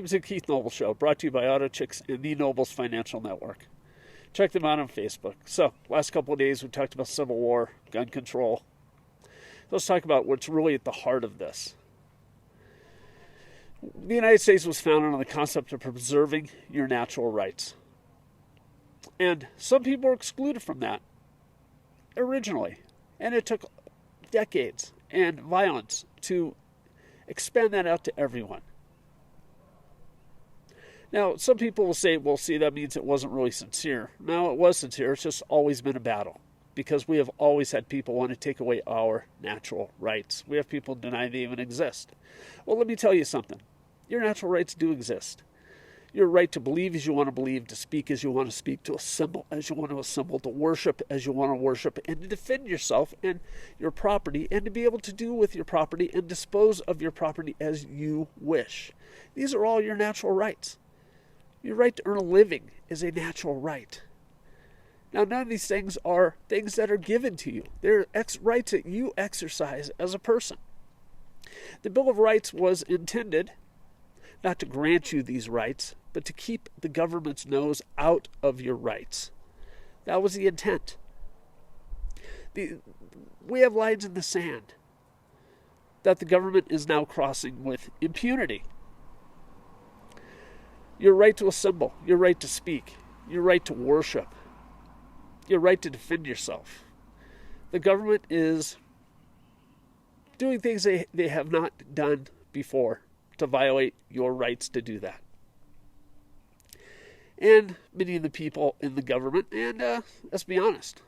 Welcome to the Keith Noble Show, brought to you by Auto Chicks and the Nobles Financial Network. Check them out on Facebook. So, last couple of days we talked about civil war, gun control. Let's talk about what's really at the heart of this. The United States was founded on the concept of preserving your natural rights. And some people were excluded from that originally. And it took decades and violence to expand that out to everyone. Now, some people will say, well, see, that means it wasn't really sincere. No, it was sincere. It's just always been a battle because we have always had people want to take away our natural rights. We have people deny they even exist. Well, let me tell you something. Your natural rights do exist. Your right to believe as you want to believe, to speak as you want to speak, to assemble as you want to assemble, to worship as you want to worship, and to defend yourself and your property, and to be able to do with your property and dispose of your property as you wish. These are all your natural rights. Your right to earn a living is a natural right. Now, none of these things are things that are given to you. They're rights that you exercise as a person. The Bill of Rights was intended not to grant you these rights, but to keep the government's nose out of your rights. That was the intent. We have lines in the sand that the government is now crossing with impunity. Your right to assemble, your right to speak, your right to worship, your right to defend yourself. The government is doing things they have not done before to violate your rights to do that. And many of the people in the government, and let's be honest,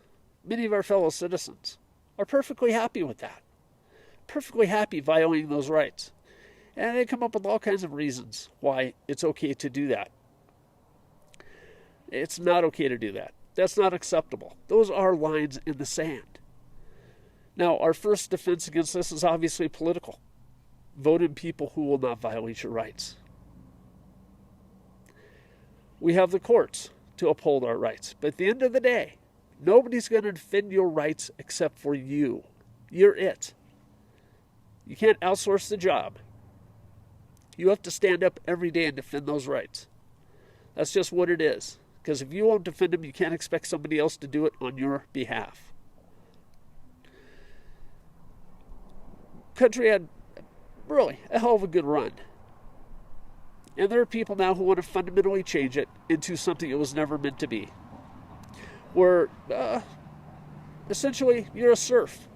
many of our fellow citizens are perfectly happy with that. Perfectly happy violating those rights. And they come up with all kinds of reasons why it's okay to do that. It's not okay to do that. That's not acceptable. Those are lines in the sand. Now, our first defense against this is obviously political. Vote in people who will not violate your rights. We have the courts to uphold our rights. But at the end of the day, nobody's going to defend your rights except for you. You're it. You can't outsource the job. You have to stand up every day and defend those rights. That's just what it is. Because if you won't defend them, you can't expect somebody else to do it on your behalf. Country had really a hell of a good run. And there are people now who want to fundamentally change it into something it was never meant to be. Where essentially you're a serf.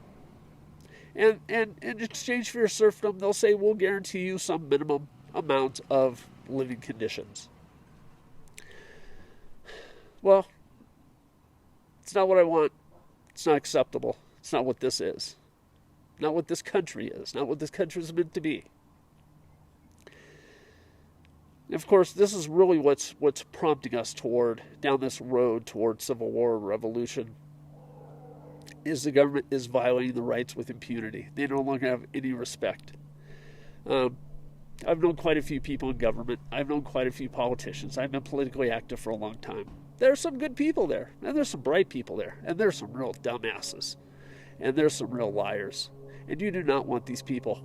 And in exchange for your serfdom, they'll say, we'll guarantee you some minimum amount of living conditions. Well, it's not what I want. It's not acceptable. It's not what this is. Not what this country is. Not what this country is meant to be. And of course, this is really what's prompting us down this road toward civil war or revolution. Is the government is violating the rights with impunity. They no longer have any respect. I've known quite a few people in government. I've known quite a few politicians. I've been politically active for a long time. There are some good people there, and there's some bright people there, and there's some real dumbasses, and there's some real liars. And you do not want these people,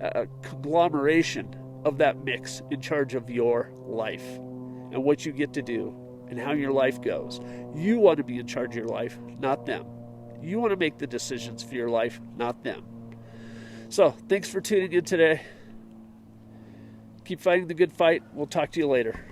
a conglomeration of that mix in charge of your life and what you get to do and how your life goes. You want to be in charge of your life, not them. You want to make the decisions for your life, not them. So, thanks for tuning in today. Keep fighting the good fight. We'll talk to you later.